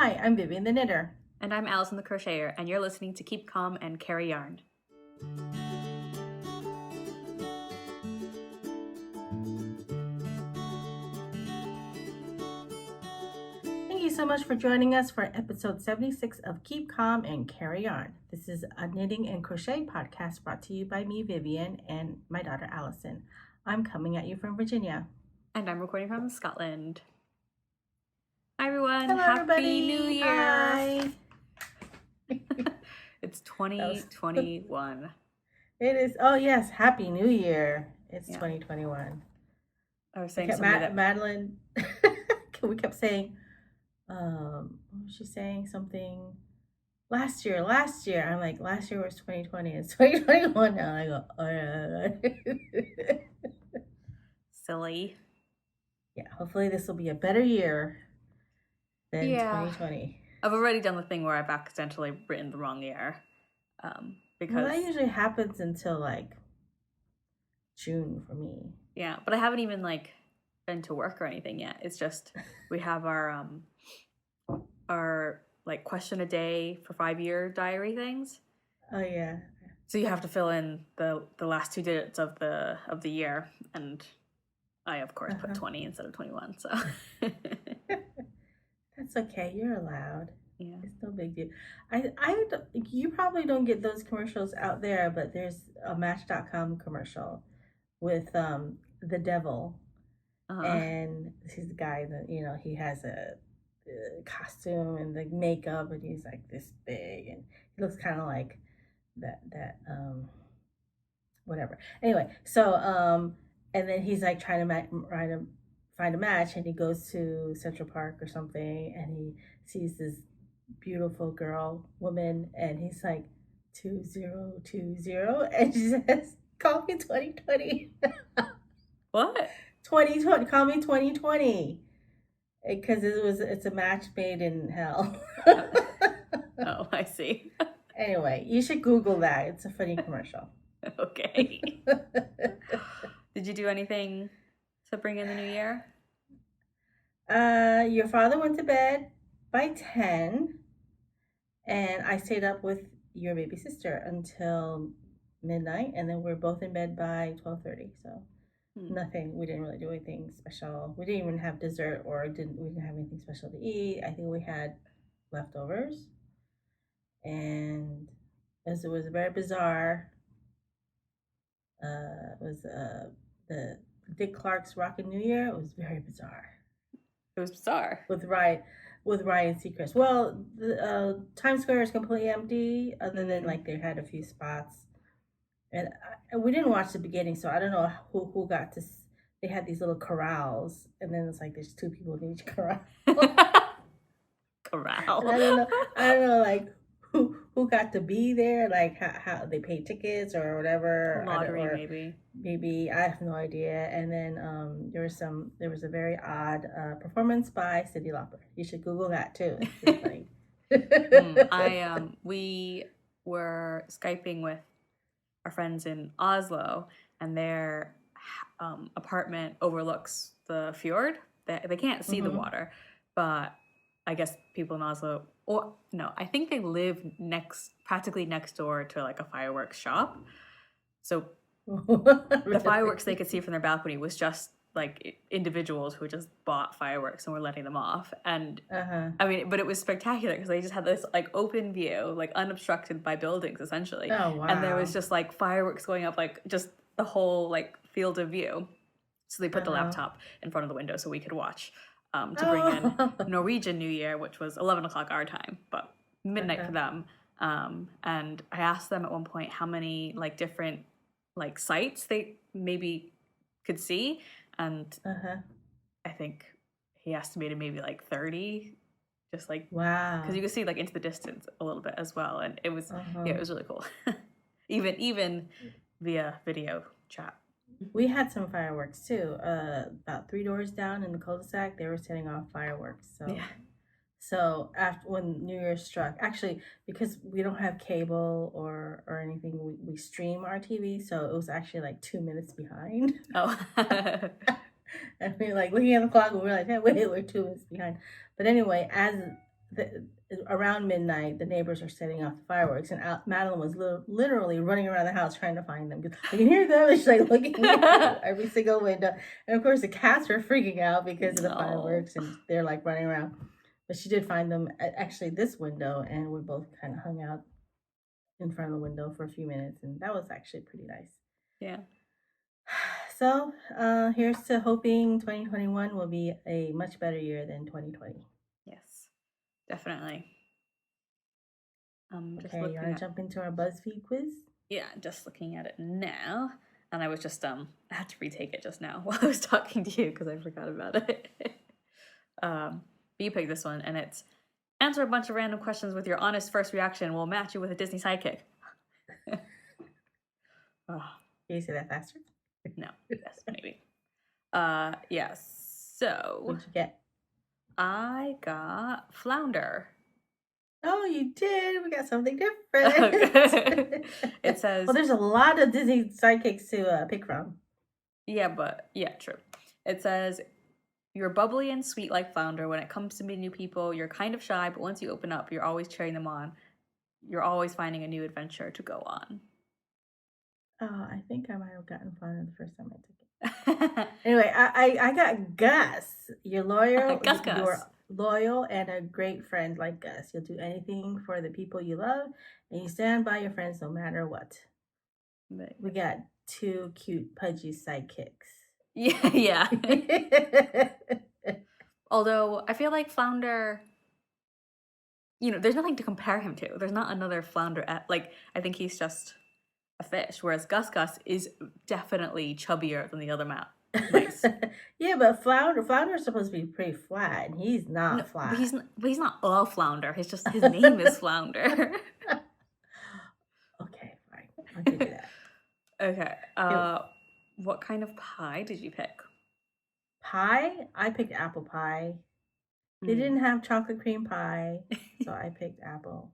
Hi, I'm Vivian the Knitter. And I'm Alyson the Crocheter, and you're listening to Keep Calm and Carry Yarn. Thank you so much for joining us for episode 76 of Keep Calm and Carry Yarn. This is a knitting and crochet podcast brought to you by me, Vivian, and my daughter, Alyson. I'm coming at you from Virginia. And I'm recording from Scotland. Hi, everyone. Hello, Happy everybody. New Year. Hi. It's 2021. It is. Oh, yes. Happy New Year. It's 2021. I was saying Madeline, we kept saying, what was she saying? Something last year. I'm like, last year was 2020. It's 2021 now. I go, oh, yeah. Silly. Yeah, hopefully this will be a better year than 2020. I've already done the thing where I've accidentally written the wrong year. Because that usually happens until like June for me. Yeah, but I haven't even like been to work or anything yet. It's just we have our like question a day for 5-year diary things. Oh yeah. So you have to fill in the last 2 digits of the year, and I of course put 20 instead of 21. So that's okay. You're allowed. Yeah, it's no big deal. You probably don't get those commercials out there, but there's a Match.com commercial with the devil, and he's the guy that he has a costume and the makeup, and he's like this big, and he looks kind of like that whatever. Anyway, so and then he's like trying to find a match, and he goes to Central Park or something, and he sees this beautiful woman, and he's like 2020, and she says, call me 2020. What? 2020, call me 2020, because it's a match made in hell. Oh, I see. Anyway, you should Google that. It's a funny commercial. Okay. Did you do anything to bring in the new year? Your father went to bed by 10, and I stayed up with your baby sister until midnight, and then we're both in bed by 12:30. So nothing. We didn't really do anything special. We didn't even have dessert, we didn't have anything special to eat. I think we had leftovers, and as it was very bizarre. It was the Dick Clark's Rockin' New Year. It was very bizarre. It was bizarre. With Ryan Seacrest. Well, the Times Square is completely empty, other than like they had a few spots, and we didn't watch the beginning, so I don't know who got to. They had these little corrals, and then it's like there's 2 people in each corral. Corral. And I don't know, like who got to be there, like how they paid tickets or whatever. Lottery, maybe I have no idea. And then there was a very odd performance by Cyndi Lauper. You should Google that too. It's funny. We were Skyping with our friends in Oslo, and their apartment overlooks the fjord. They can't see the water, but I guess people in Oslo, or no, I think they live practically next door to like a fireworks shop. So the fireworks they could see from their balcony was just like individuals who just bought fireworks and were letting them off. And I mean, but it was spectacular because they just had this like open view, like unobstructed by buildings essentially. Oh, wow. And there was just like fireworks going up, like just the whole like field of view. So they put the laptop in front of the window so we could watch. To bring in Norwegian New Year, which was 11 o'clock our time, but midnight for them. And I asked them at one point how many like different like sites they maybe could see, and I think he estimated maybe like 30, just like wow, because you could see like into the distance a little bit as well, and it was it was really cool, even via video chat. We had some fireworks too. About 3 doors down in the cul-de-sac, they were setting off fireworks. So after when New Year's struck, actually because we don't have cable or anything, we stream our TV, so it was actually like 2 minutes behind. Oh, and we were like looking at the clock, and we were like, hey, wait, we're 2 minutes behind. But anyway, as around midnight, the neighbors are setting off the fireworks, and Madeline was literally running around the house trying to find them. I can hear them, and she's like looking at every single window. And of course, the cats were freaking out because of the fireworks, and they're like running around. But she did find them at actually this window, and we both kind of hung out in front of the window for a few minutes, and that was actually pretty nice. Yeah. So here's to hoping 2021 will be a much better year than 2020. Yes, definitely. Okay, you want to jump into our Buzzfeed quiz? Yeah, just looking at it now. And I was just, I had to retake it just now while I was talking to you because I forgot about it. But you picked this one, and it's answer a bunch of random questions with your honest first reaction. We'll match you with a Disney sidekick. Can you say that faster? No, yes, maybe. Yes. So what'd you get? I got flounder. Oh, you did. We got something different. It says, well, there's a lot of Disney sidekicks to pick from. Yeah, true. It says, you're bubbly and sweet like flounder. When it comes to meeting new people, you're kind of shy, but once you open up, you're always cheering them on. You're always finding a new adventure to go on. Oh, I think I might have gotten flounder the first time I took it. Anyway, I got Gus. You're loyal. Gus. You're loyal and a great friend like Gus. You'll do anything for the people you love, and you stand by your friends no matter what. We got 2 cute, pudgy sidekicks. Yeah. Although, I feel like flounder, there's nothing to compare him to. There's not another flounder. I think he's just a fish, whereas Gus is definitely chubbier than the other map. Nice. Yeah, but flounder is supposed to be pretty flat, and he's not flat. But he's not a flounder. His name is Flounder. Okay, fine. I'll give you that. Okay. What kind of pie did you pick? Pie? I picked apple pie. They didn't have chocolate cream pie, so I picked apple.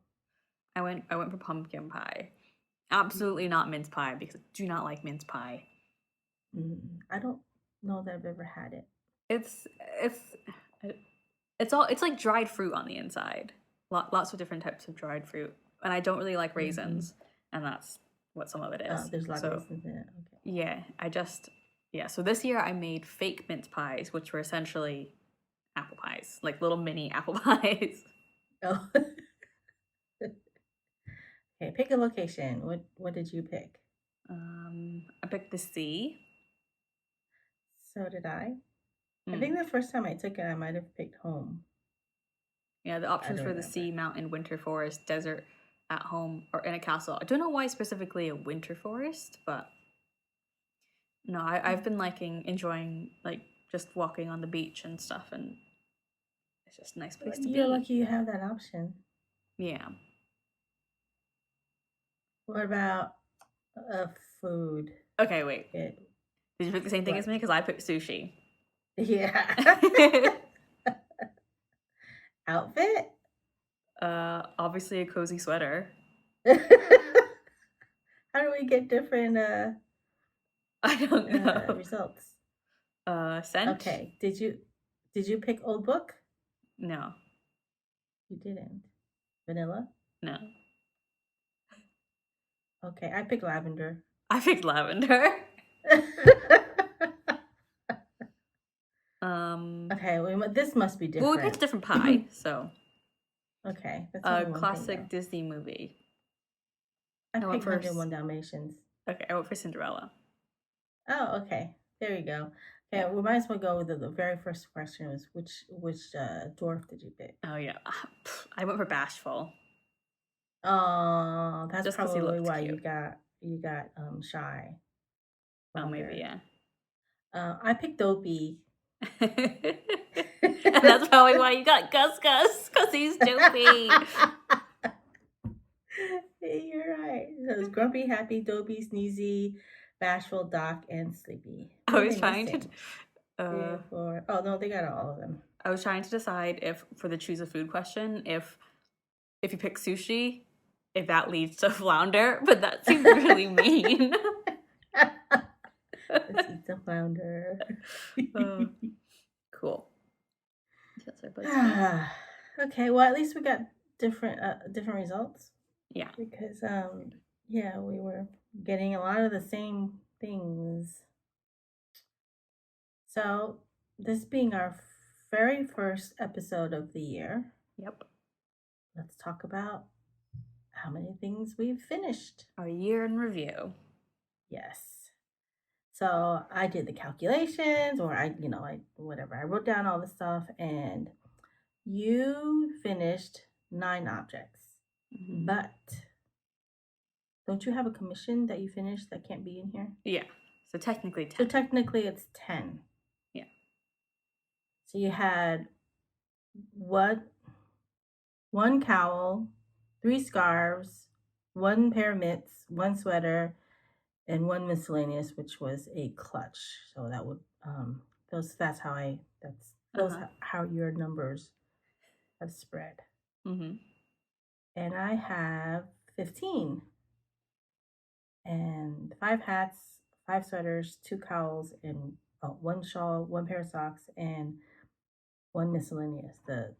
I went for pumpkin pie. Absolutely not mince pie, because I do not like mince pie. I don't know that I've ever had it. It's like dried fruit on the inside. Lots of different types of dried fruit, and I don't really like raisins, and that's what some of it is. There's lots of raisins in it. Okay. Yeah. So this year I made fake mince pies, which were essentially apple pies, like little mini apple pies. Oh. Okay, pick a location. What did you pick? I picked the sea. So did I. I think the first time I took it, I might have picked home. Yeah, the options were the sea, mountain, winter forest, desert, at home, or in a castle. I don't know why specifically a winter forest, but no, I've been enjoying just walking on the beach and stuff, and it's just a nice place to be. You're lucky you have that option. Yeah. What about food? Okay, wait. Did you pick the same thing as me? Because I picked sushi. Yeah. Outfit? Obviously a cozy sweater. How do we get different I don't know. Results? Scent? Okay. Did you pick old book? No. You didn't. Vanilla? No. Okay, I picked lavender. I picked lavender. Okay, this must be different. Well, we picked a different pie, so. Okay. That's classic Disney movie. I picked 101 Dalmatians. Okay, I went for Cinderella. Oh, okay. There you go. Okay, we might as well go with the very first question was which dwarf did you pick? Oh yeah, I went for Bashful. Oh, that's just probably why cute. you got shy. Oh, maybe yeah. I picked Dopey. And that's probably why you got Gus, because he's dopey. You're right. So it was grumpy, happy, dopey, sneezy, bashful, Doc, and sleepy. I was trying to. 3 or 4. Oh no, they got all of them. I was trying to decide if, for the choose a food question, if you pick sushi, if that leads to flounder, but that seems really mean. Let's eat the flounder. Cool. That's our Buzzfeed. Okay, well, at least we got different results. Yeah. Because yeah, we were getting a lot of the same things. So, this being our very first episode of the year, Yep. let's talk about how many things we've finished. Our year in review. Yes. So, I did the calculations, or I whatever. I wrote down all the stuff, and you finished 9 objects. Mm-hmm. But don't you have a commission that you finished that can't be in here? Yeah. So technically 10. So technically it's 10. Yeah. So you had one cowl, 3 scarves, 1 pair of mitts, 1 sweater, and 1 miscellaneous, which was a clutch. So that would that's how your numbers have spread. Mm-hmm. And I have 15. And 5 hats, 5 sweaters, 2 cowls, and 1 shawl, 1 pair of socks, and 1 miscellaneous, the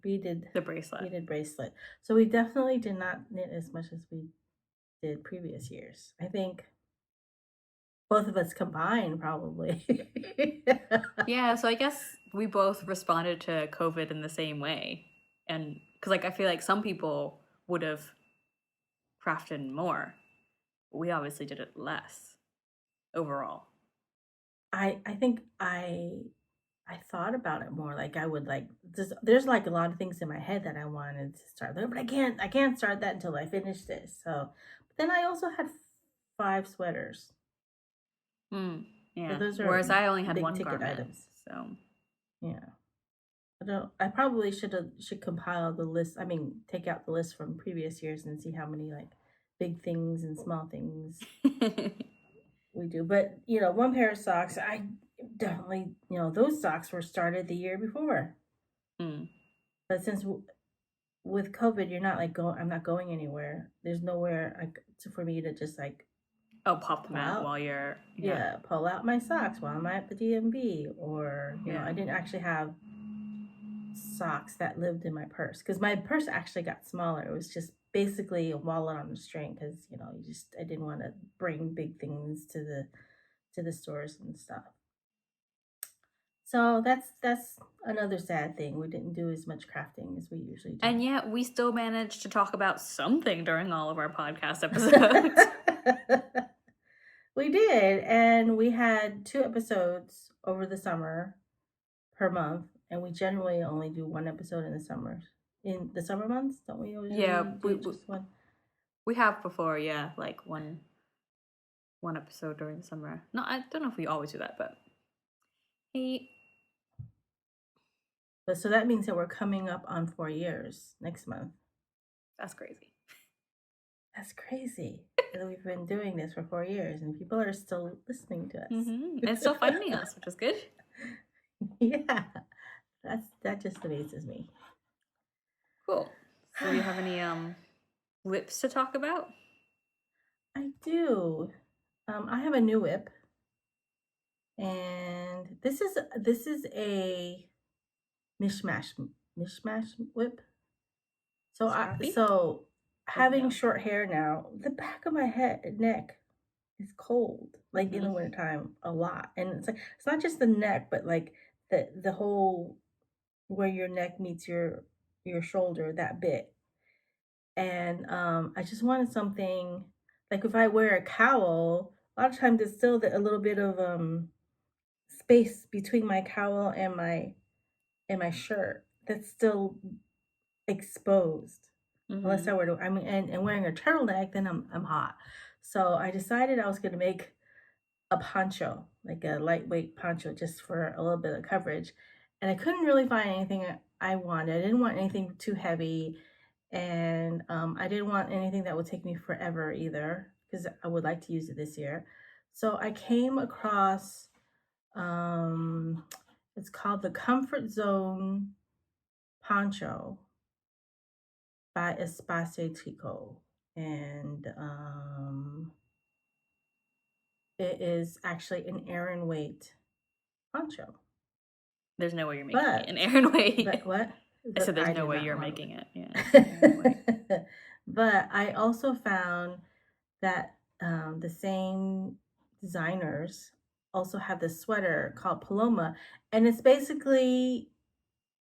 beaded bracelet. So we definitely did not knit as much as we did previous years. I think both of us combined probably. Yeah, so I guess we both responded to COVID in the same way. And because I feel like some people would have crafted more. But we obviously did it less overall. I think I thought about it more. Like I would there's like a lot of things in my head that I wanted to start, but I can't start that until I finish this. So, but then I also had 5 sweaters. Yeah. So those are whereas I only had big 1 ticket garment. items. So yeah, I probably should compile the list. I mean, take out the list from previous years and see how many like big things and small things we do. But 1 pair of socks, I definitely those socks were started the year before. But since with COVID, you're not like I'm not going anywhere. There's nowhere for me to just like pop them out while you're pull out my socks while I'm at the DMV, or I didn't actually have socks that lived in my purse because my purse actually got smaller. It was just basically a wallet on a string because I didn't want to bring big things to the stores and stuff. So that's another sad thing. We didn't do as much crafting as we usually do. And yet we still managed to talk about something during all of our podcast episodes. We did, and we had 2 episodes over the summer per month, and we generally only do 1 episode in the summer. In the summer months, don't we always do just one? We have before, yeah, like one episode during the summer. No, I don't know if we always do that, but so that means that we're coming up on 4 years next month. That's crazy. That's crazy. We've been doing this for 4 years, and people are still listening to us. Mm-hmm. And still finding us, which is good. Yeah, that just amazes me. Cool. So do you have any whips to talk about? I do. I have a new whip, and this is a mishmash whip. So having short hair now, the back of my neck is cold, like in the wintertime a lot. And it's like, it's not just the neck, but like the whole, where your neck meets your shoulder, that bit. And I just wanted something, like if I wear a cowl, a lot of times there's still a little bit of space between my cowl and my shirt that's still exposed. Unless I were to, and wearing a turtleneck, then I'm hot. So I decided I was going to make a poncho, like a lightweight poncho, just for a little bit of coverage. And I couldn't really find anything I wanted. I didn't want anything too heavy, and I didn't want anything that would take me forever either, because I would like to use it this year. So I came across, it's called the Comfort Zone Poncho by Espacio Tico, and it is actually an Aran weight poncho. There's no way you're making it an Aran weight. But what? So but there's I no did way not you're want making it. Yeah. it. But I also found that the same designers also have this sweater called Paloma, and it's basically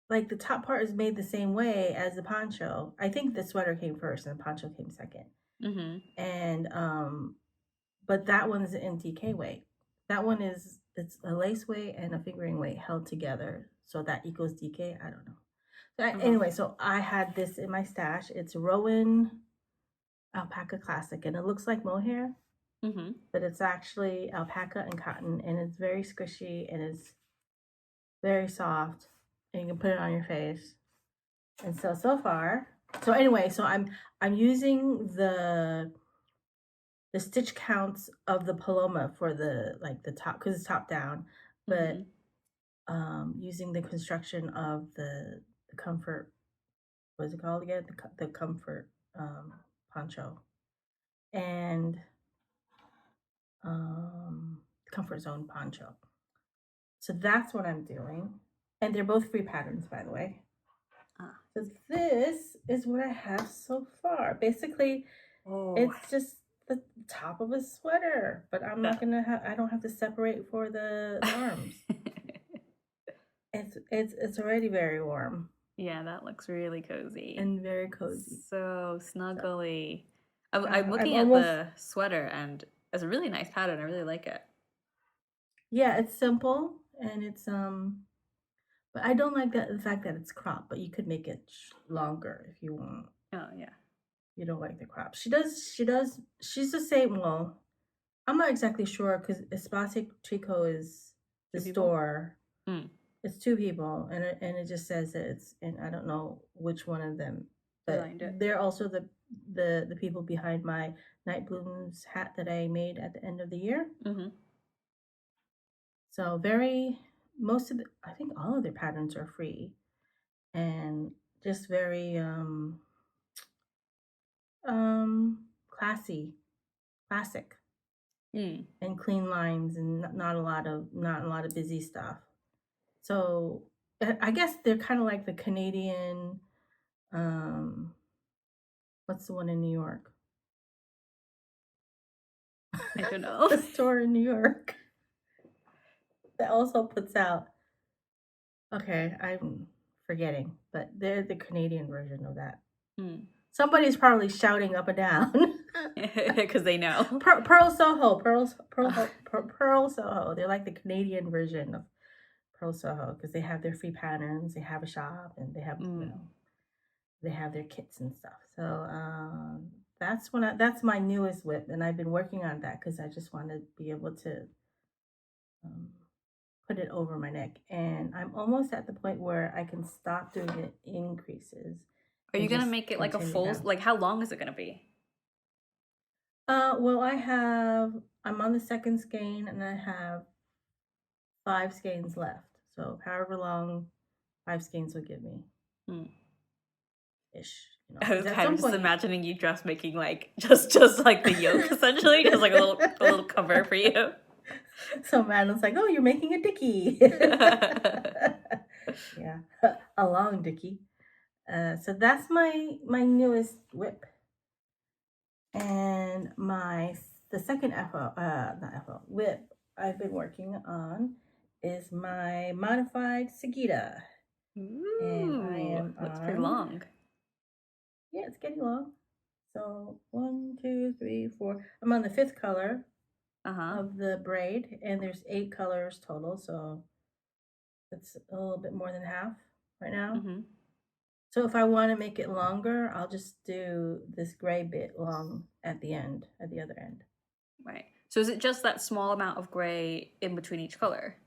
like the top part is made the same way as the poncho. I think the sweater came first and the poncho came second. Mm-hmm. And but that one's in DK weight. That one it's a lace weight and a fingering weight held together, so that equals DK. I don't know. Anyway, so I had this in my stash. It's Rowan Alpaca Classic, and it looks like mohair, but it's actually alpaca and cotton, and it's very squishy and it's very soft, and you can put it on your face. And so far, so anyway, so I'm using the stitch counts of the Paloma for the like the top because it's top down, but using the construction of the comfort, what is it called again? The comfort poncho and comfort zone poncho. So that's what I'm doing, and they're both free patterns, by the way. So this is what I have so far. Basically, it's just the top of a sweater, but I'm not gonna have. I don't have to separate for the arms. It's already very warm. Yeah, that looks really cozy. And very cozy. So snuggly. I'm looking I'm at the sweater, and it's a really nice pattern. I really like it. Yeah, it's simple, and it's but I don't like the fact that it's cropped, but you could make it longer if you want. Oh, yeah. You don't like the crop. She's the same. Well, I'm not exactly sure because Espace Chico is the store. It's two people, and it just says that it's, and I don't know which one of them, but they're also the people behind my Night Blooms hat that I made at the end of the year. So I think all of their patterns are free, and just very classic, and clean lines, and not a lot of busy stuff. So I guess they're kind of like the Canadian, what's the one in New York? I don't know. The store in New York that also puts out. Okay, I'm forgetting, but they're the Canadian version of that. Somebody's probably shouting up and down because they know. Pearl Soho. They're like the Canadian version of Pearl Soho because they have their free patterns. They have a shop, and they have they have their kits and stuff. So that's my newest whip, and I've been working on that because I just want to be able to put it over my neck, and I'm almost at the point where I can stop doing the increases. Are you gonna make it like a full down? Like how long is it gonna be? Well, I'm on the second skein, and I have 5 skeins left. So however long 5 skeins will give me. Ish. You know, I was kind of just imagining you making like just like the yoke essentially, just like a little cover for you. So Madeline's like, "Oh, you're making a dickie." Yeah, a long dickie. So that's my newest whip, and the second whip I've been working on is my modified Sagitta. Ooh, and that's pretty long. Yeah, it's getting long. So 1, 2, 3, 4. I'm on the 5th color of the braid, and there's 8 colors total, so it's a little bit more than half right now. So if I want to make it longer, I'll just do this gray bit long at the end, at the other end. Right. So is it just that small amount of gray in between each color?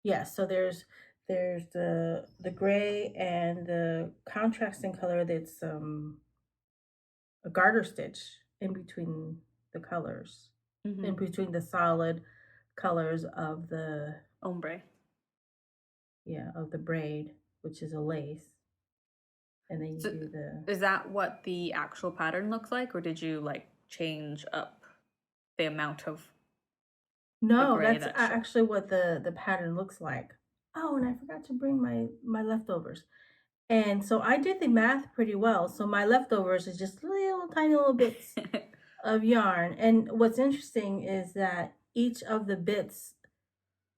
Yes. So there's the gray and the contrasting color that's a garter stitch in between the colors, in between the solid colors of the ombre. Yeah, of the braid, which is a lace. And then you do the... Is that what the actual pattern looks like, or did you like change up the amount of... No, that's actually what the pattern looks like. Oh, and I forgot to bring my leftovers. And so I did the math pretty well. So my leftovers is just little tiny little bits of yarn. And what's interesting is that each of the bits,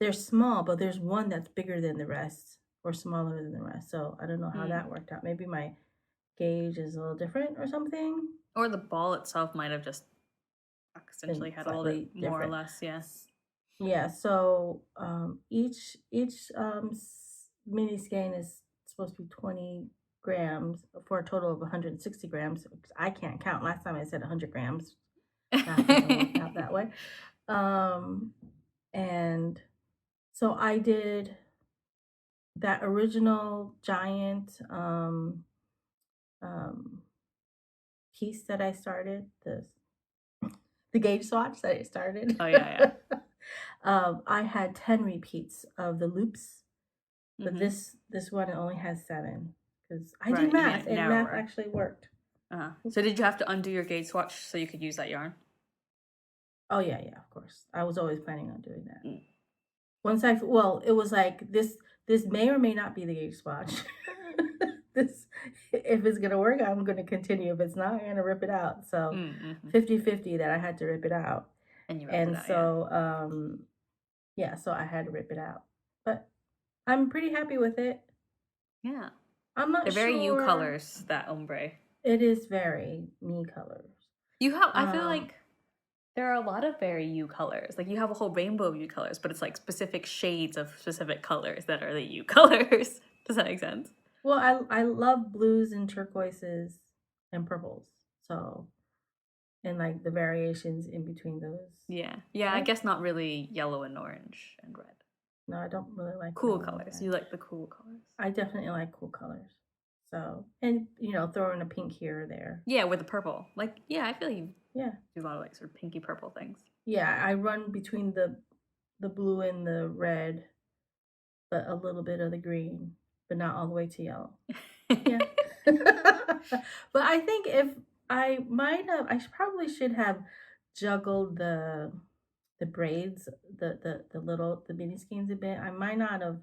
they're small, but there's one that's bigger than the rest or smaller than the rest. So I don't know how that worked out. Maybe my gauge is a little different or something. Or the ball itself might have just accidentally had a little bit more or less, yes. Yeah, so each mini skein is supposed to be 20 grams for a total of 160 grams. I can't count. Last time I said 100 grams. Math doesn't work out that way. And so I did that original giant piece that I started, the gauge swatch that I started. Oh, yeah. I had 10 repeats of the loops, but this one only has 7 because I did math and math actually worked. So did you have to undo your gauge swatch so you could use that yarn? Oh yeah, of course. I was always planning on doing that. It was like this may or may not be the gauge swatch. If it's gonna work, I'm gonna continue. If it's not, I'm gonna rip it out. So 50-50 that I had to rip it out. And you ripped it out, so so I had to rip it out. But I'm pretty happy with it. Yeah. I'm not They're very you colors, that ombre. It is very me colors. You have I feel like there are a lot of very you colors. Like you have a whole rainbow of you colors, but it's like specific shades of specific colors that are the you colors. Does that make sense? Well, I love blues and turquoises and purples. So, and like the variations in between those. Yeah. Yeah, I guess not really yellow and orange and red. No, I don't really like cool colors. You like the cool colors. I definitely like cool colors. So, and throw in a pink here or there. Yeah, with the purple. Like, yeah, I feel like you do a lot of like sort of pinky purple things. Yeah, I run between the blue and the red, but a little bit of the green, but not all the way to yellow. Yeah. But I think if I probably should have juggled the braids, the mini skeins a bit. I might not have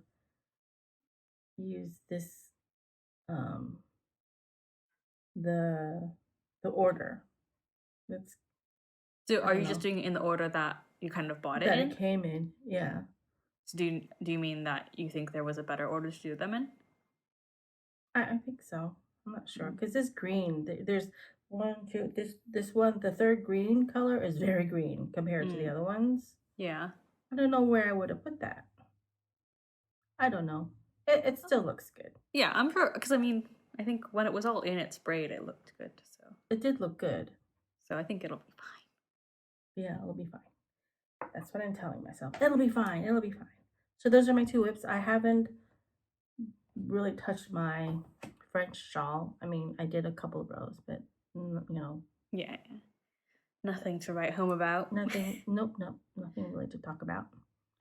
used this the order. So are you just doing it in the order that you kind of bought it in? That it came in, yeah. So do you mean that you think there was a better order to do them in? I think so. I'm not sure because this green, there's one, two. This one, the third green color is very green compared to the other ones. Yeah. I don't know where I would have put that. I don't know. It still looks good. Yeah, I'm sure because I think when it was all in its braid, it looked good. So it did look good. So I think it'll be fine. Yeah, it'll be fine. That's what I'm telling myself. It'll be fine. It'll be fine. So those are my 2 whips. I haven't really touched my French shawl. I did a couple of rows, but Yeah. Nothing to write home about. Nothing. Nope. Nothing really to talk about.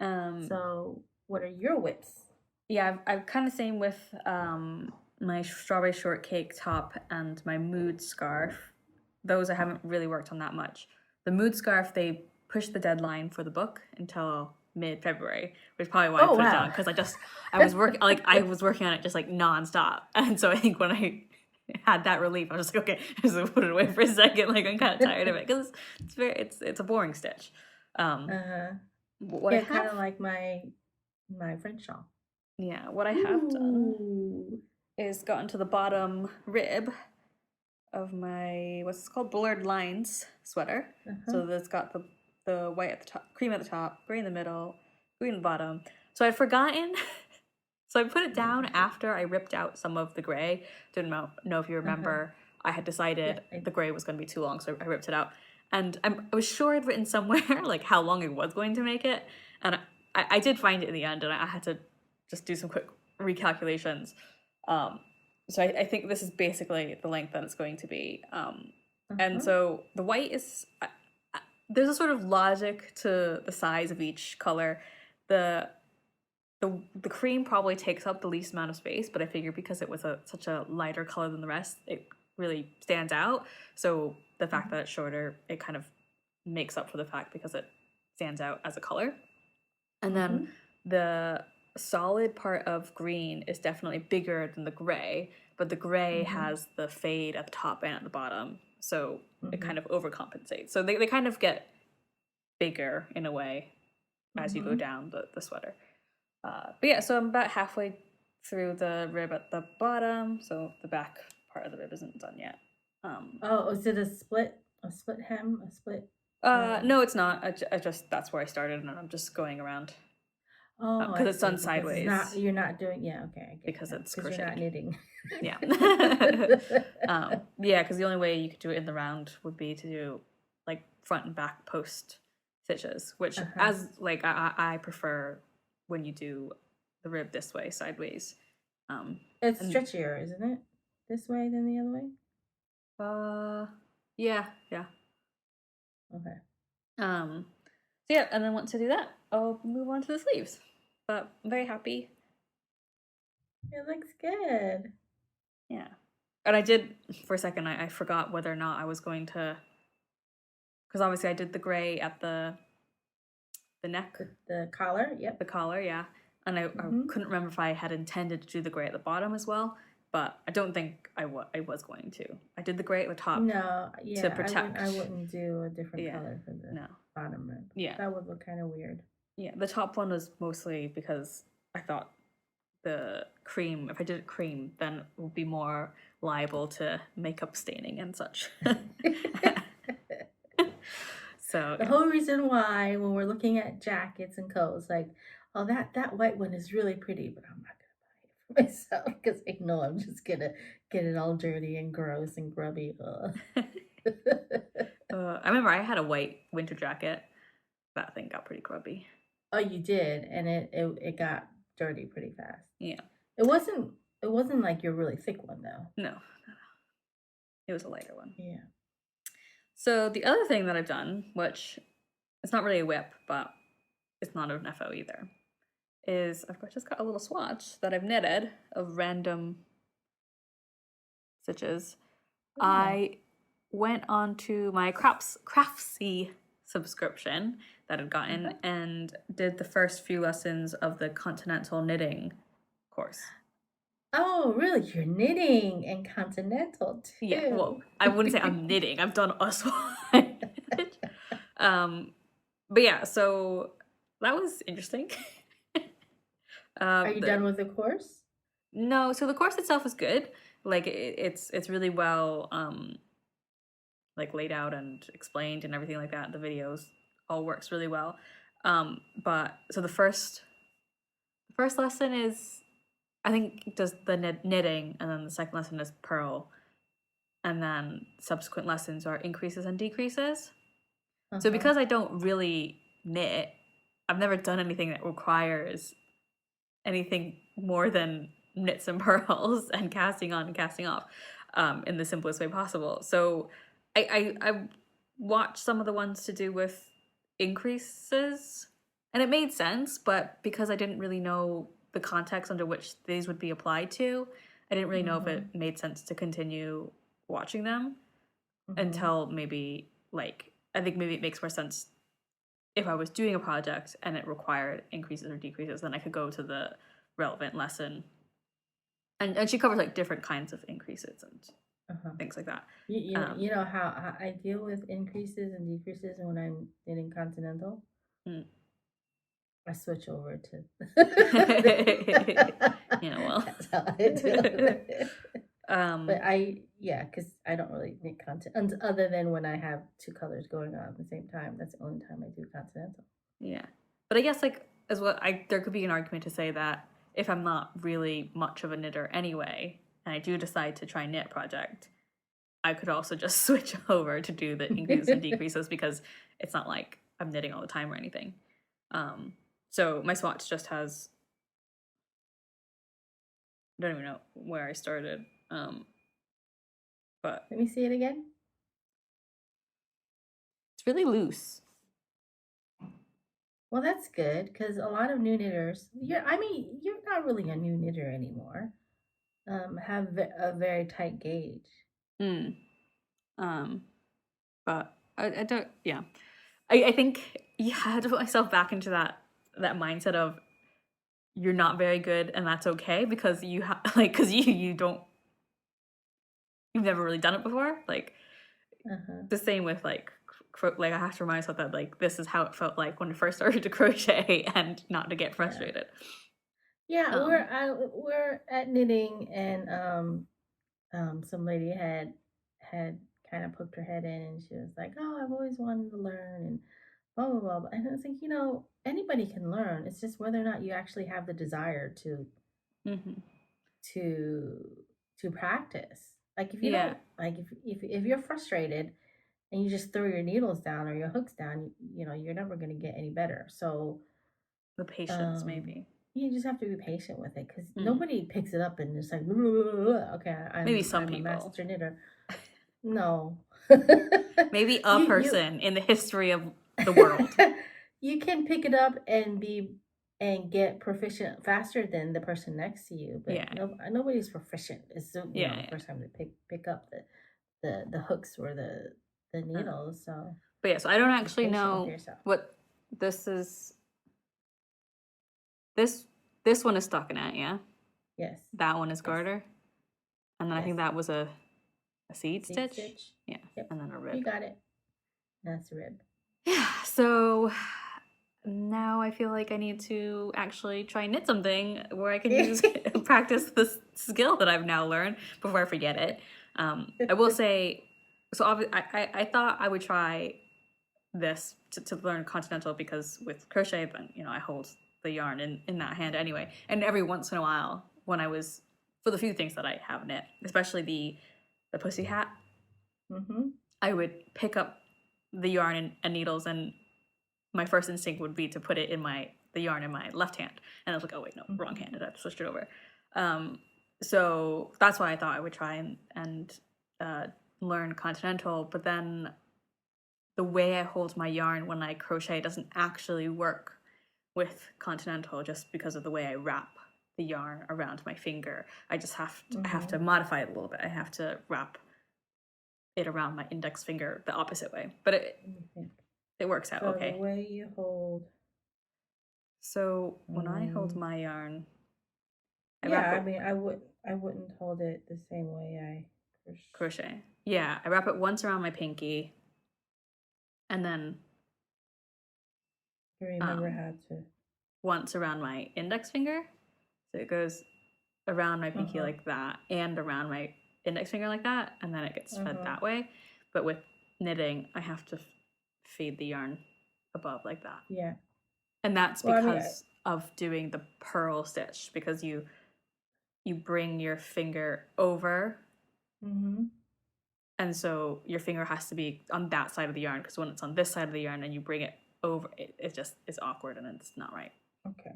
So what are your whips? Yeah, I've kind of same with my strawberry shortcake top and my mood scarf. Those I haven't really worked on that much. The mood scarf, they pushed the deadline for the book until mid-February, which is probably why I put it down because I was working on it just like nonstop, and so I think when I had that relief, I was just like, okay, just put it away for a second. Like I'm kind of tired of it because it's a boring stitch. What kind of like my French shawl. Yeah, what I have done is gotten to the bottom rib of my what's called blurred lines sweater. So that's got the white at the top, cream at the top, gray in the middle, green at the bottom. So I'd forgotten. So I put it down after I ripped out some of the gray. Didn't know if you remember. I had decided the gray was going to be too long, so I ripped it out. And I was sure I'd written somewhere like how long it was going to make it. And I did find it in the end, and I had to just do some quick recalculations. So I think this is basically the length that it's going to be. And so the white is... there's a sort of logic to the size of each color. The cream probably takes up the least amount of space, but I figure because it was such a lighter color than the rest, it really stands out. So the fact that it's shorter, it kind of makes up for the fact because it stands out as a color. And then the solid part of green is definitely bigger than the gray, but the gray has the fade at the top and at the bottom, so it kind of overcompensates. So they kind of get bigger in a way as you go down the sweater. But yeah, so I'm about halfway through the rib at the bottom, so the back part of the rib isn't done yet. Oh, is it a split hem, a split? No, it's not. I just that's where I started, and I'm just going around. Oh, because it's done sideways. You're not doing, yeah, okay. I get because that, it's 'cause crocheted. you're not knitting. Yeah. Yeah, because the only way you could do it in the round would be to do like front and back post stitches, which as like I prefer when you do the rib this way, sideways. It's stretchier, isn't it? This way than the other way? Yeah. Okay. So yeah, and then once I do that, I'll move on to the sleeves. But I'm very happy. It looks good. Yeah. And I did, for a second, I forgot whether or not I was going to, because obviously I did the gray at the neck. The collar, yep. The collar, yeah. And I couldn't remember if I had intended to do the gray at the bottom as well, but I don't think I was going to. I did the gray at the top. No, yeah, to protect. I wouldn't do a different color for the bottom rib. Yeah. That would look kind of weird. Yeah, the top one was mostly because I thought the cream, if I did it cream, then it would be more liable to makeup staining and such. So the whole reason why when we're looking at jackets and coats, like, oh, that white one is really pretty, but I'm not gonna buy it for myself because I know I'm just gonna get it all dirty and gross and grubby. I remember I had a white winter jacket. That thing got pretty grubby. Oh, you did, and it got dirty pretty fast. Yeah. It wasn't like your really thick one though. No. It was a lighter one. Yeah. So the other thing that I've done, which it's not really a whip, but it's not an FO either, is I've just got a little swatch that I've knitted of random stitches. Oh. I went on to my Craftsy subscription that I'd gotten and did the first few lessons of the Continental Knitting course. Oh, really? You're knitting and Continental too? Yeah, well, I wouldn't say I'm knitting. I've done a swatch. But yeah, so that was interesting. Are you done with the course? No, so the course itself is good. Like it's really well like laid out and explained and everything like that. The videos all works really well. But so the first lesson is, I think, does the knitting, and then the second lesson is purl, and then subsequent lessons are increases and decreases. So because I don't really knit, I've never done anything that requires anything more than knits and purls and casting on and casting off in the simplest way possible. So I watched some of the ones to do with increases, and it made sense, but because I didn't really know the context under which these would be applied to, I didn't really know if it made sense to continue watching them until maybe, like, I think maybe it makes more sense if I was doing a project and it required increases or decreases, then I could go to the relevant lesson. And she covers like different kinds of increases and things like that. You know how I deal with increases and decreases when I'm knitting Continental? I switch over to yeah, well. That's how I deal with it. But because I don't really knit Continental other than when I have two colors going on at the same time. That's the only time I do Continental. Yeah, but I guess like as well, there could be an argument to say that if I'm not really much of a knitter anyway, and I do decide to try knit project, I could also just switch over to do the increases and decreases because it's not like I'm knitting all the time or anything. So my swatch just has, I don't even know where I started. But let me see it again. It's really loose. Well, that's good because a lot of new knitters, you're not really a new knitter anymore. Have a very tight gauge. But I don't. Yeah, I think you had to put myself back into that mindset of you're not very good, and that's okay because you because you've never really done it before. Like Uh-huh. the same with like like I have to remind myself that like this is how it felt like when I first started to crochet, and not to get Yeah. frustrated. Yeah, Um, we're at knitting, and some lady had kind of poked her head in, and she was like, "Oh, I've always wanted to learn," and blah blah blah. And I was like, anybody can learn. It's just whether or not you actually have the desire mhm. to to practice. Like if you Yeah, don't like if you're frustrated and you just throw your needles down or your hooks down, you're never going to get any better. So the patience um, maybe. you just have to be patient with it because Mm. nobody picks it up and just like, "Blah, blah, blah, blah." Okay, Maybe I'm some I'm a people. master knitter. No, Maybe a you person in the history of the world. you can pick it up and get proficient faster than the person next to you, but Yeah, nobody's proficient. It's yeah, the yeah. first time to pick up the hooks or the Uh, needles. So but yeah, so I don't be actually patient with know yourself. what this is. This this one is stockinette, yeah. Yes, That one is yes, garter, and then I yes. think that was a seed Seed stitch, stitch. yeah, Yep, and then a you rib. got it. That's a rib. Yeah, so now I feel like I need to actually try and knit something where I can use practice this skill that I've now learned before I forget it. I will say, so obviously, I thought I would try this to learn continental because with crochet, then I hold the yarn in that hand anyway. And every once in a while, when I was for the few things that I have knit, especially the pussy hat, Mm-hmm. I would pick up the yarn and needles, and my first instinct would be to put it in the yarn in my left hand, and I was like, oh wait, no, wrong Mm-hmm. handed. I switched it over. So that's why I thought I would try and learn continental, but then the way I hold my yarn when I crochet doesn't actually work with continental just because of the way I wrap the yarn around my finger. I have to Mm-hmm. modify it a little bit. I have to wrap it around my index finger the opposite way, but Let me think. it works out So the okay. way you hold, So when I hold um, my yarn, I yeah, wrap it I wouldn't hold it the same way I crochet. Yeah, I wrap it once around my pinky, and then remember um, how to. once around my index finger. So it goes around my Uh pinky huh. like that, and around my index finger like that, and then it gets Uh fed huh. that way. But with knitting, I have to feed the yarn above like that, Yeah. and that's Well, I mean, because of doing the purl stitch, because you bring your finger over, mm-hmm. and so your finger has to be on that side of the yarn, because when it's on this side of the yarn and you bring it over, it just is awkward and it's not right. Okay.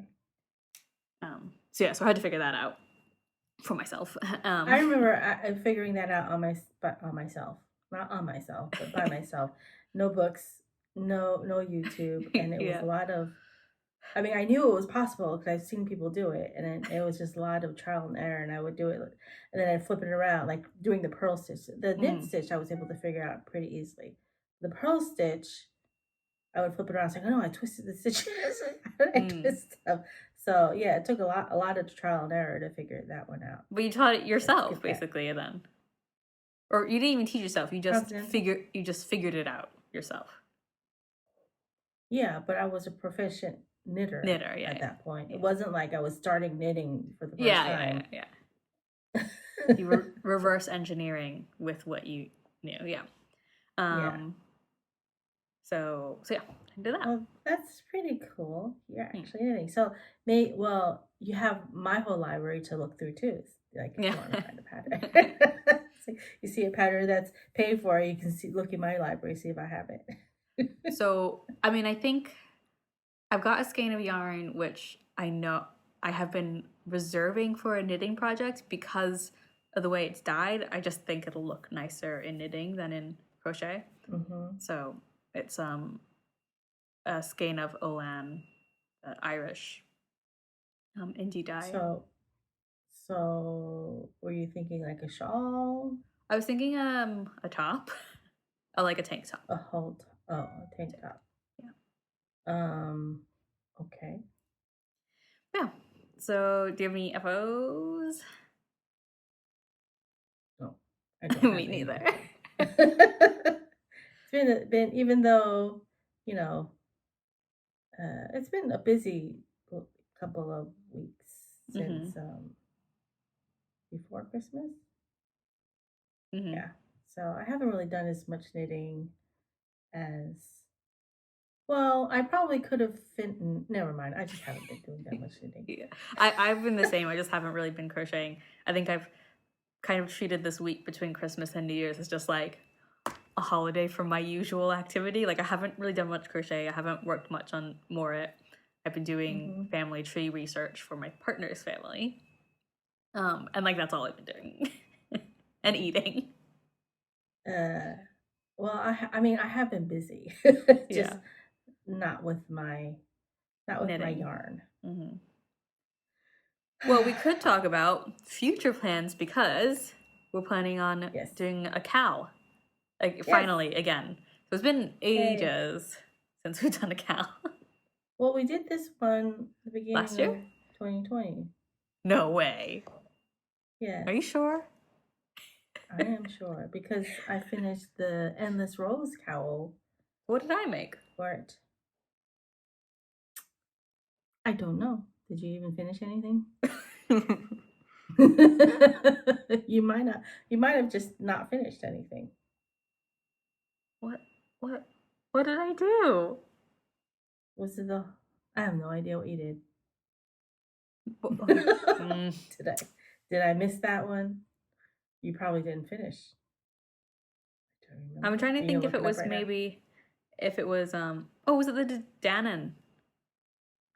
So yeah, so I had to figure that out for myself. I remember figuring that out on myself, not on myself, but by myself. No books, no YouTube, and it was Yeah. a lot of. I mean, I knew it was possible because I've seen people do it, and it was just a lot of trial and error. And I would do it, and then I'd flip it around, like doing the purl stitch. The knit Mm. stitch, I was able to figure out pretty easily. The purl stitch, I would flip it around. It's like, oh no, I twisted the stitches. I Mm. twisted stuff. So yeah, it took a lot of trial and error to figure that one out. But you taught it But to yourself get that basically then. Or you didn't even teach yourself. continental, You just figured it out yourself. yeah, but I was a proficient knitter Knitter, yeah, at that point. It yeah. wasn't like I was starting knitting for the first Yeah, yeah, yeah, time. yeah. You were reverse engineering with what you knew, yeah. Yeah. Um so yeah, I did that. Well, that's pretty cool. You're Hmm. actually knitting. So, you have my whole library to look through too. Like if Yeah. you want to find a pattern, so you see a pattern that's paid for, you can look in my library, see if I have it. So I mean I think I've got a skein of yarn which I know I have been reserving for a knitting project because of the way it's dyed. I just think it'll look nicer in knitting than in crochet. Mm-hmm. So it's a skein of Olan, Irish indie dye. So, were you thinking like a shawl, I was thinking a top, like a tank top. a halt, oh, a tank top? Yeah. Um, okay. Yeah. So, do you have any FOs? No, I don't have Me any. neither. It's been even though, you know, it's been a busy couple of weeks since before Christmas. Yeah. So I haven't really done as much knitting as well. I probably could have never mind. I just haven't been doing that much knitting. Yeah. I've been the same. I just haven't really been crocheting. I think I've kind of treated this week between Christmas and New Year's as just like a holiday from my usual activity. Like I haven't really done much crochet. I haven't worked much on Morit. I've been doing family tree research for my partner's family. And like that's all I've been doing. And eating. Well, I mean, I have been busy. Just not with my knitting. Yarn. Well, we could talk about future plans because we're planning on doing a KCAL. Like finally again. So it's been ages since we've done a KCAL. Well, we did this one the beginning last year? of 2020. No way. Yeah. Are you sure? I am sure because I finished the Endless Rose cowl. What did I make? What? I don't know. Did you even finish anything? You might have just not finished anything. What did I do? Was it I have no idea what you did. Did I miss that one? You probably didn't finish. I'm trying to think if it was was it the Dannon?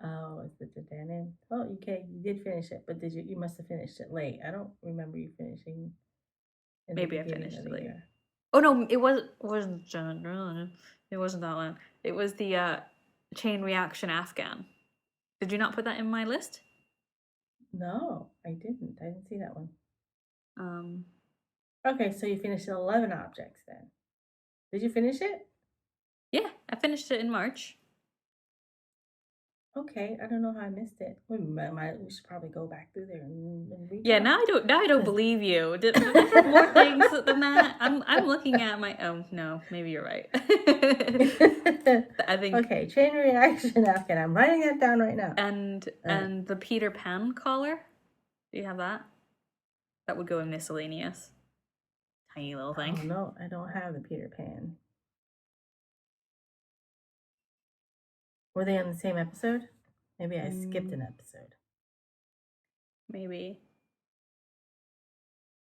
Oh, it's the Dannon. Oh, okay, you did finish it, but you must have finished it late. I don't remember you finishing. Maybe I finished it late. Oh no, it wasn't it wasn't that one. It was the chain reaction Afghan. Did you not put that in my list? No, I didn't. I didn't see that one. Okay, so you finished 11 objects then. Did you finish it? Yeah, I finished it in March. Okay, I don't know how I missed it. We should probably go back through there and read. Yeah, now I don't believe you. Did I have more things than that? I'm looking at my. Oh no, maybe you're right. I think. Okay, chain reaction Afghan. I'm writing that down right now. And the Peter Pan collar. Do you have that? That would go in miscellaneous. Tiny little thing. Oh no, I don't have the Peter Pan. Were they on the same episode? Maybe I skipped an episode. Maybe.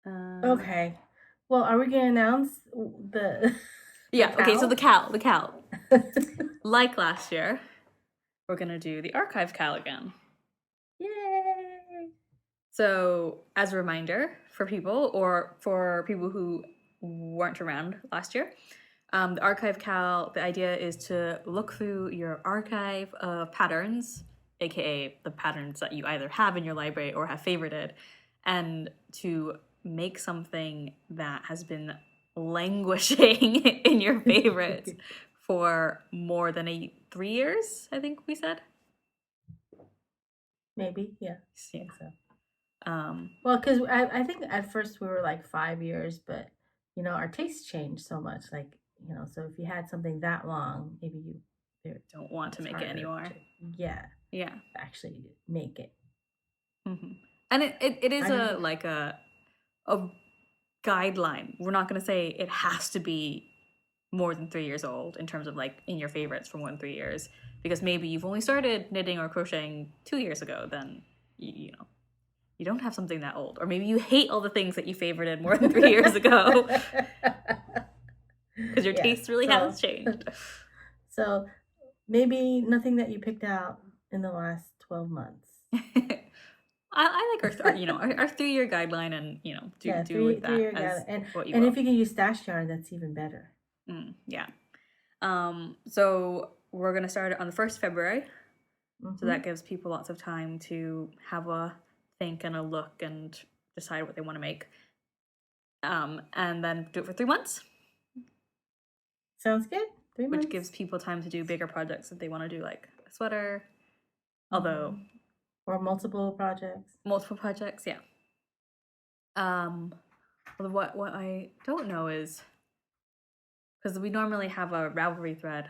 Okay. Well, are we going to announce the... Yeah, okay, so the KCAL. Like last year, we're going to do the archive KCAL again. Yay! So, as a reminder for people, or for people who weren't around last year, the archive KCAL, the idea is to look through your archive of patterns, aka the patterns that you either have in your library or have favorited, and to make something that has been languishing in your favorites for more than 3 years, I think we said. Maybe, yeah. Yeah. I think so. Well, because I think at first we were like 5 years, but you know, our tastes changed so much. Like, you know, so if you had something that long, maybe you don't want to make it anymore. Yeah. Actually make it. And it is a guideline. We're not going to say it has to be more than 3 years old in terms of like in your favorites for more than 3 years, because maybe you've only started knitting or crocheting 2 years ago. Then you know you don't have something that old, or maybe you hate all the things that you favorited more than 3 years ago because your taste really has changed. So maybe nothing that you picked out in the last 12 months. I like our 3-year guideline, and do with that as what you will. And if you can use stash yarn, that's even better. Yeah. So we're gonna start it on the 1st of February. So that gives people lots of time to have a think and a look and decide what they want to make. And then do it for 3 months. Sounds good. 3 months. Which gives people time to do bigger projects if they want to do like a sweater. Although Or multiple projects? Multiple projects, yeah. What I don't know is, because we normally have a Ravelry thread,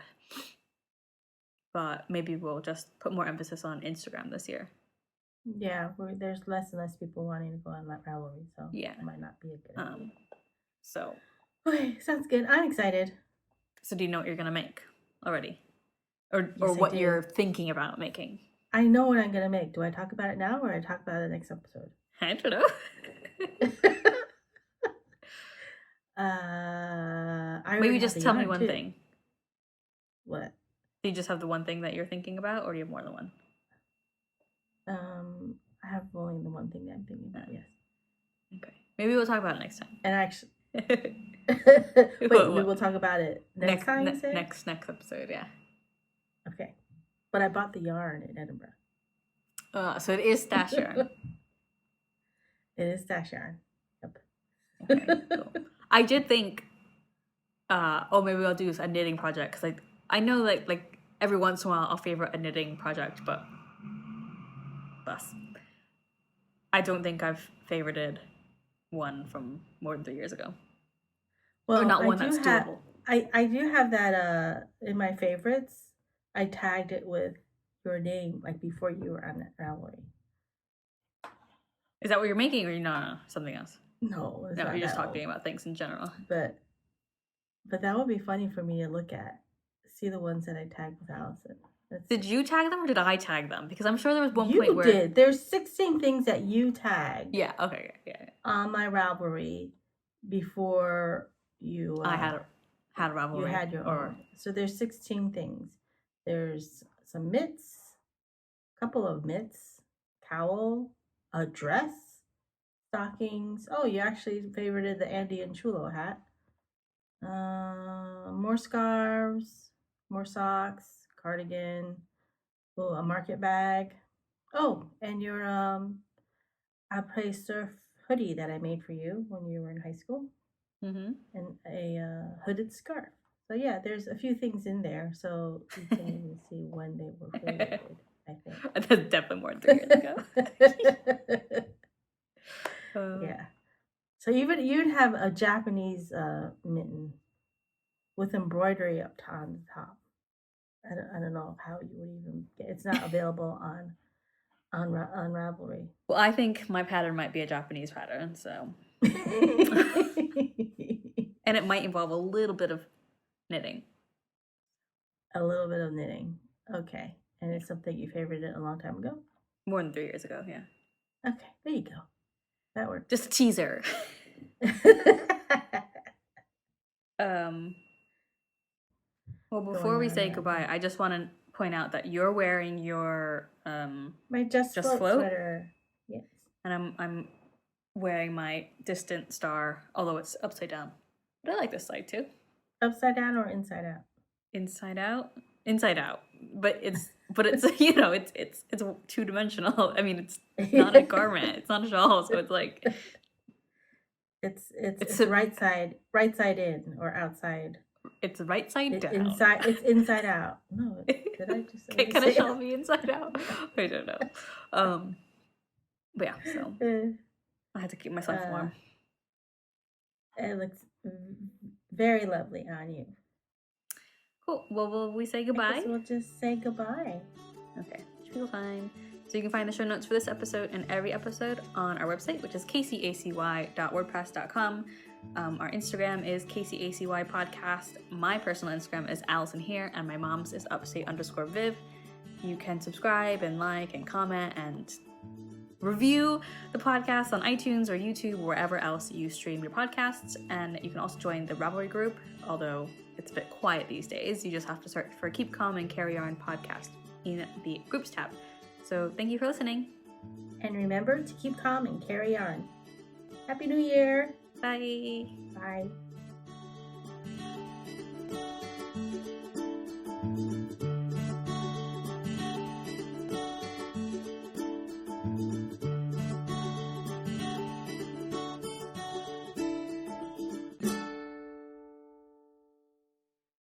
but maybe we'll just put more emphasis on Instagram this year. Yeah, there's less and less people wanting to go on that Ravelry, so yeah, it might not be a good idea. So. Okay, sounds good. I'm excited. So do you know what you're gonna make already, or what you're thinking about making? I know what I'm gonna make. Do I talk about it now, or I talk about it next episode? I don't know. Maybe just tell me one thing. What? Do you just have the one thing that you're thinking about, or do you have more than one? I have only the one thing that I'm thinking about. Yes. Okay. Maybe we'll talk about it next time. And actually, wait, we will talk about it next time. Next episode, yeah. Okay, but I bought the yarn in Edinburgh. So it is stash yarn. It is stash yarn. Yep. Okay, cool. I did think, maybe I'll do a knitting project, because I know like every once in a while I'll favorite a knitting project, but I don't think I've favorited one from more than 3 years ago. Well, or not one that's doable. I do have that in my favorites. I tagged it with your name like before you were on Ravelry. Is that what you're making, or no, something else? No, you're just talking about things in general. But that would be funny for me to look at. See the ones that I tagged with Alyson. Did you tag them, or did I tag them? Because I'm sure there was one point where... You did. There's 16 things that you tagged. Yeah, okay, yeah. On my Ravelry before you... I had a Ravelry. You had your own. So there's 16 things. There's some mitts, a couple of mitts, cowl, a dress, stockings. Oh, you actually favorited the Andy and Chulo hat. More scarves, more socks, cardigan, a market bag. Oh, and your après surf hoodie that I made for you when you were in high school. Mm-hmm. And a hooded scarf. So yeah, there's a few things in there, so you can even see when they were favorited, I think. That's definitely more than 3 years ago. Yeah. So you'd have a Japanese mitten with embroidery up on the top. I don't know how you would even get. It's not available on Ravelry. Well, I think my pattern might be a Japanese pattern, so. And it might involve a little bit of knitting. A little bit of knitting. Okay. And it's something you favorited a long time ago? More than 3 years ago, yeah. Okay, there you go. That works. Just a teaser. Well, before we say goodbye, I just want to point out that you're wearing your my Just Float sweater. Yes. And I'm wearing my Distant Star, although it's upside down. But I like this side too. Upside down or inside out? Inside out. Inside out. But it's it's 2-dimensional. I mean, it's not a garment. It's not a shawl, so it's like it's right side in or outside. It's right side down. It's inside out. No, did I just say can a shawl be inside out? I don't know. But yeah, so I had to keep myself warm. It looks very lovely on you. Cool. Well, will we say goodbye? I guess we'll just say goodbye. Okay. Spiel time. So you can find the show notes for this episode and every episode on our website, which is kcacy.wordpress.com. Our Instagram is KCACY podcast. My personal Instagram is Alyson here, and my mom's is upstate_Viv. You can subscribe and like and comment and review the podcast on iTunes or YouTube or wherever else you stream your podcasts. And you can also join the Ravelry group, although it's a bit quiet these days. You just have to search for Keep Calm and Carry On podcast in the groups tab. So thank you for listening. And remember to keep calm and carry on. Happy New Year. Bye. Bye.